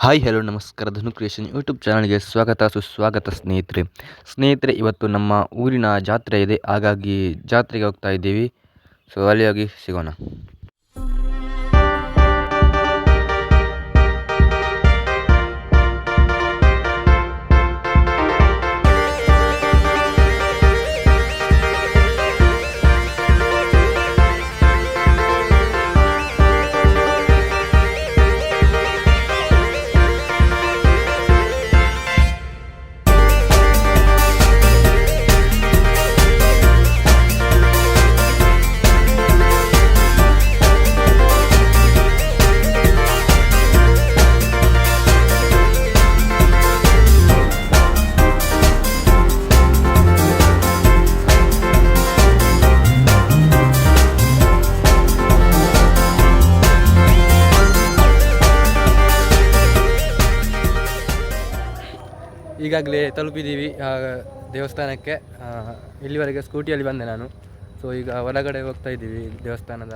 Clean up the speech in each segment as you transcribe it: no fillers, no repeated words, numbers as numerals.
Hi hello ನಮಸ್ಕಾರ ಧನು creation YouTube ಚಾನಲ್ಗೆ ಸ್ವಾಗತ ಸುಸ್ವಾಗತ ಸ್ನೇಹಿತರೆ ಇವತ್ತು ನಮ್ಮ ಊರಿನ ಜಾತ್ರೆ ಇದೆ, ಹಾಗಾಗಿ ಜಾತ್ರೆಗೆ ಹೋಗ್ತಾ ಇದ್ದೀವಿ. ಸೊ ಅಲ್ಲಿ ಹೋಗಿ ಸಿಗೋಣ. ಈಗಾಗಲೇ ತಲುಪಿದ್ದೀವಿ ದೇವಸ್ಥಾನಕ್ಕೆ. ಇಲ್ಲಿವರೆಗೆ ಸ್ಕೂಟಿಯಲ್ಲಿ ಬಂದೆ ನಾನು. ಸೊ ಈಗ ಹೊರಗಡೆ ಹೋಗ್ತಾ ಇದ್ದೀವಿ ದೇವಸ್ಥಾನದ.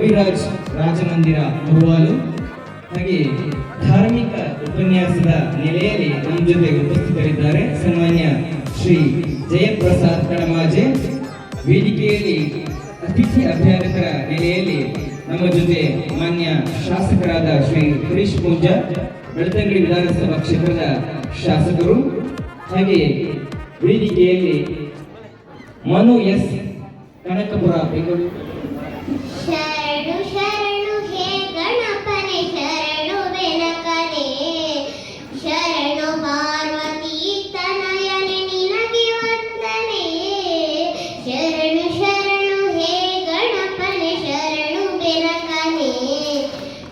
ರವಿರಾಜ್ ರಾಜಮಂದಿರ ಮುರುವಾಲು. ಹಾಗೆ ಧಾರ್ಮಿಕ ಉಪನ್ಯಾಸದ ನೆಲೆಯಲ್ಲಿ ನಮ್ಮ ಜೊತೆ ಉಪಸ್ಥಿತರಿದ್ದಾರೆ ಸನ್ಮಾನ್ಯ ಶ್ರೀ ಜಯಪ್ರಸಾದ್ ಕಡಮಾಜೆ. ವೇದಿಕೆಯಲ್ಲಿ ಅತಿಥಿ ಅಭ್ಯಾಗತರ ನೆಲೆಯಲ್ಲಿ ನಮ್ಮ ಜೊತೆ ಮಾನ್ಯ ಶಾಸಕರಾದ ಶ್ರೀ ಹರೀಶ್ ಪೂಂಜಾ, ಬೆಳ್ತಂಗಡಿ ವಿಧಾನಸಭಾ ಕ್ಷೇತ್ರದ ಶಾಸಕರು. ಹಾಗೆ ವೇದಿಕೆಯಲ್ಲಿ ಮನು ಎಸ್ ಕನಕಪುರ ಬೆಂಗಳೂರು. ಶರಣು ಶರಣು ಹೇ ಗಣಪನೆ ಶರಣು ಬೆನಕನೆ, ಶರಣು ಪಾರ್ವತಿ ತನಯನೆ ನಿನಗೆ ವಂದನೆ. ಶರಣು ಶರಣು ಹೇ ಗಣಪನೆ ಶರಣು ಬೆನಕನೆ.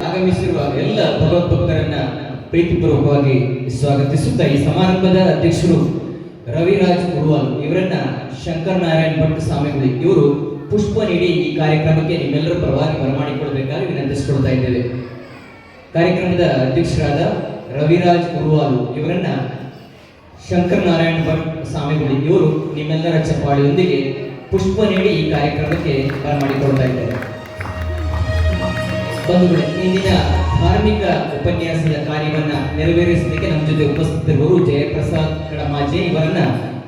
ಆಗಮಿಸಿರುವ ಎಲ್ಲ ಭಗವದ್ಭಕ್ತರನ್ನ ಪ್ರೀತಿಪೂರ್ವಕವಾಗಿ ಸ್ವಾಗತಿಸುತ್ತಾ ಈ ಸಮಾರಂಭದ ಅಧ್ಯಕ್ಷರು ರವಿರಾಜ್ ಉರುವಾಲ್ ಇವರನ್ನ ಶಂಕರ್ ನಾರಾಯಣ್ ಭಟ್ ಸ್ವಾಮಿಗಳು ಇವರು ಪುಷ್ಪ ನೀಡಿ ಈ ಕಾರ್ಯಕ್ರಮಕ್ಕೆ ನಿಮ್ಮೆಲ್ಲರ ಪರವಾಗಿ ಬರಮಾಡಿಕೊಳ್ಬೇಕಾಗಿ ವಿನಂತಿಸಿಕೊಳ್ತಾ ಇದ್ದೇವೆ. ಕಾರ್ಯಕ್ರಮದ ಅಧ್ಯಕ್ಷರಾದ ರವಿರಾಜ್ ಉರುವಾಲ್ ಇವರನ್ನ ಶಂಕರ್ ನಾರಾಯಣ್ ಭಟ್ ಸ್ವಾಮಿಗಳು ಇವರು ನಿಮ್ಮೆಲ್ಲರ ಚಪ್ಪಾಳಿಯೊಂದಿಗೆ ಪುಷ್ಪ ನೀಡಿ ಈ ಕಾರ್ಯಕ್ರಮಕ್ಕೆ ಬರಮಾಡಿಕೊಳ್ತಾ ಇದ್ದಾರೆ. ಬಂಧುಗಳೇ, ಇಂದಿನ ಧಾರ್ಮಿಕ ಉಪನ್ಯಾಸದ ಕಾರ್ಯವನ್ನ ನೆರವೇರಿಸಲಿಕ್ಕೆ ನಮ್ಮ ಜೊತೆ ಉಪಸ್ಥಿತರಿರುವರು ಜಯಪ್ರಸಾದ್ ಕಡಮಾಜೆ ಇವರನ್ನ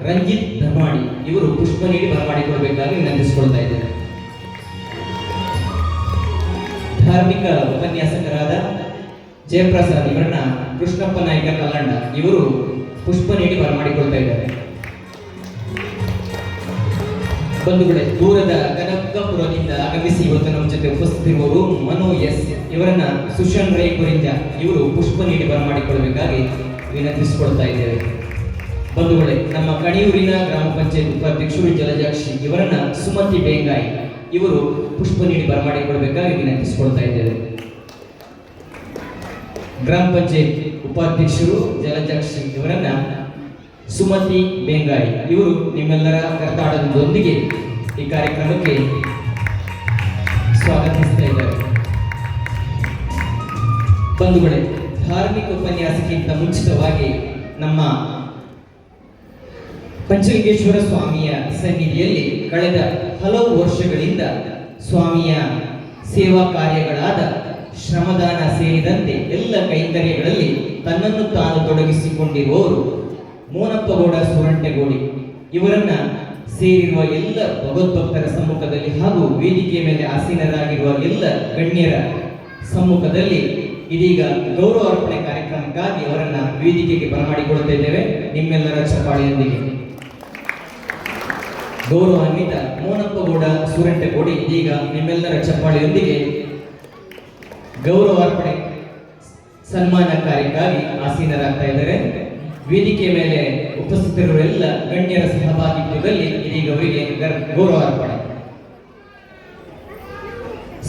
ರಂಜಿತ್ ಧರ್ಮಾಡಿ ಇವರು ಪುಷ್ಪ ನೀಡಿ ಬರಮಾಡಿಕೊಳ್ಬೇಕಾಗಿ ವಿನಂತಿಸಿಕೊಳ್ತಾ ಇದ್ದಾರೆ. ಧಾರ್ಮಿಕ ಉಪನ್ಯಾಸಕರಾದ ಜಯಪ್ರಸಾದ್ ಇವರನ್ನ ಕೃಷ್ಣಪ್ಪ ನಾಯ್ಕ ಕಲ್ಲಂಡ ಇವರು ಪುಷ್ಪ ನೀಡಿ ಬರಮಾಡಿಕೊಳ್ತಾ ಇದ್ದಾರೆ. ಬಂಧುಗಳೇ, ದೂರದ ಕನಕಪುರದಿಂದ ಆಗಮಿಸಿ ಇವತ್ತು ನಮ್ಮ ಜೊತೆ ಉಪಸ್ಥಿತಿರುವವರು ಮನು ಎಸ್ ಇವರನ್ನ ಸುಶಾಂತ್ ರೈ ಕುರಿಂಜ ಇವರು ಪುಷ್ಪ ನೀಡಿ ಬರಮಾಡಿಕೊಳ್ಬೇಕಾಗಿ ವಿನಂತಿಸಿಕೊಳ್ತಾ ಇದ್ದೇವೆ. ಬಂಧುಗಳೇ, ನಮ್ಮ ಕಣಿಯೂರಿನ ಗ್ರಾಮ ಪಂಚಾಯತ್ ಉಪಾಧ್ಯಕ್ಷರು ಜಲಜಾಕ್ಷಿ ಇವರನ್ನ ಸುಮತಿ ಬೇಂಗಾಯಿ ಇವರು ಪುಷ್ಪ ನೀಡಿ ಬರಮಾಡಿಕೊಳ್ಬೇಕಾಗಿ ವಿನಂತಿಸಿಕೊಳ್ತಾ ಇದ್ದೇವೆ. ಗ್ರಾಮ ಪಂಚಾಯತ್ ಉಪಾಧ್ಯಕ್ಷರು ಜಲಜಾಕ್ಷಿ ಇವರನ್ನ ಸುಮತಿ ಬೇಂಗಾಯಿ ಇವರು ನಿಮ್ಮೆಲ್ಲರ ಕರ್ತಾಡದೊಂದಿಗೆ ಈ ಕಾರ್ಯಕ್ರಮಕ್ಕೆ ಸ್ವಾಗತಿಸ್ತಾ ಇದ್ದಾರೆ. ಬಂಧುಗಳೇ, ಧಾರ್ಮಿಕ ಉಪನ್ಯಾಸಕ್ಕಿಂತ ಮುಂಚಿತವಾಗಿ ನಮ್ಮ ಪಂಚಲಿಂಗೇಶ್ವರ ಸ್ವಾಮಿಯ ಸನ್ನಿಧಿಯಲ್ಲಿ ಕಳೆದ ಹಲವು ವರ್ಷಗಳಿಂದ ಸ್ವಾಮಿಯ ಸೇವಾ ಕಾರ್ಯಗಳಾದ ಶ್ರಮದಾನ ಸೇರಿದಂತೆ ಎಲ್ಲ ಕೈಂಕರ್ಯಗಳಲ್ಲಿ ತನ್ನನ್ನು ತಾನು ತೊಡಗಿಸಿಕೊಂಡಿರುವವರು ಮೋನಪ್ಪಗೌಡ ಸುರಂಟೆಗೋಡಿ ಇವರನ್ನ ಸೇರಿರುವ ಎಲ್ಲ ಭಗವದ್ಭಕ್ತರ ಸಮ್ಮುಖದಲ್ಲಿ ಹಾಗೂ ವೇದಿಕೆಯ ಮೇಲೆ ಆಸೀನರಾಗಿರುವ ಎಲ್ಲ ಗಣ್ಯರ ಸಮ್ಮುಖದಲ್ಲಿ ಇದೀಗ ಗೌರವ ಅರ್ಪಣೆ ಕಾರ್ಯಕ್ರಮಕ್ಕಾಗಿ ಅವರನ್ನ ವೇದಿಕೆಗೆ ಬರಮಾಡಿಕೊಳ್ತಾ ಇದ್ದೇವೆ. ನಿಮ್ಮೆಲ್ಲರ ಚಪ್ಪಾಳೆಯೊಂದಿಗೆ ಗೌರವಾನ್ವಿತ ಮೋನಪ್ಪಗೌಡ ಸುರಂಟೆಗೋಡಿ ಇದೀಗ ನಿಮ್ಮೆಲ್ಲರ ಚಪ್ಪಾಳೆಯೊಂದಿಗೆ ಗೌರವಾರ್ಪಣೆ ಸನ್ಮಾನ ಕಾರ್ಯಕ್ಕಾಗಿ ಆಸೀನರಾಗ್ತಾ ಇದ್ದಾರೆ. ವೇದಿಕೆ ಮೇಲೆ ಉಪಸ್ಥಿತರಿರುವ ಎಲ್ಲ ಗಣ್ಯರ ಸಹಭಾಗಿತ್ವದಲ್ಲಿ ಇದೀಗ ಅವರಿಗೆ ಗೌರವಾರ್ಪಣೆ.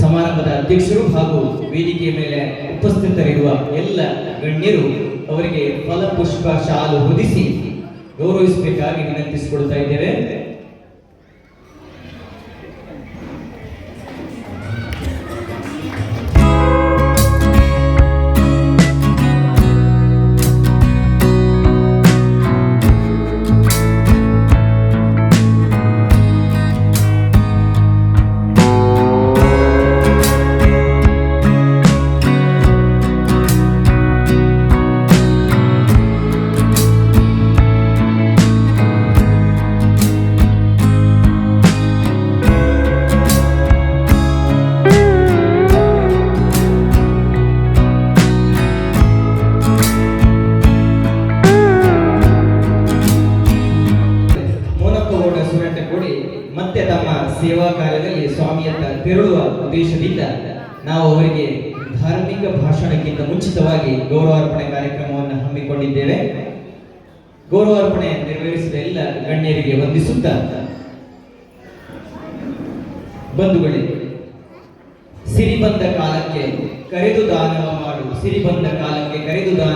ಸಮಾರಂಭದ ಅಧ್ಯಕ್ಷರು ಹಾಗೂ ವೇದಿಕೆಯ ಮೇಲೆ ಉಪಸ್ಥಿತರಿರುವ ಎಲ್ಲ ಗಣ್ಯರು ಅವರಿಗೆ ಫಲಪುಷ್ಪ ಶಾಲು ಹೊದಿಸಿ ಗೌರವಿಸಬೇಕಾಗಿ ವಿನಂತಿಸಿಕೊಳ್ತಾ ಇದ್ದೇವೆ. ಮತ್ತೆ ತಮ್ಮ ಸೇವಾ ಕಾರ್ಯದಲ್ಲಿ ಸ್ವಾಮಿಯತ್ತ ತೆರಳುವ ಉದ್ದೇಶದಿಂದ ನಾವು ಅವರಿಗೆ ಧಾರ್ಮಿಕ ಭಾಷಣಕ್ಕಿಂತ ಮುಂಚಿತವಾಗಿ ಗೌರವಾರ್ಪಣೆ ಕಾರ್ಯಕ್ರಮವನ್ನು ಹಮ್ಮಿಕೊಂಡಿದ್ದೇವೆ. ಗೌರವಾರ್ಪಣೆ ನೆರವೇರಿಸಿದ ಎಲ್ಲ ಗಣ್ಯರಿಗೆ ವಂದಿಸುತ್ತಾ, ಬಂಧುಗಳೇ, ಸಿರಿ ಬಂದ ಕಾಲಕ್ಕೆ ಕರೆದು ದಾನವ ಮಾಡು, ಸಿರಿ ಬಂದ ಕಾಲಕ್ಕೆ ಕರೆದು ದಾನ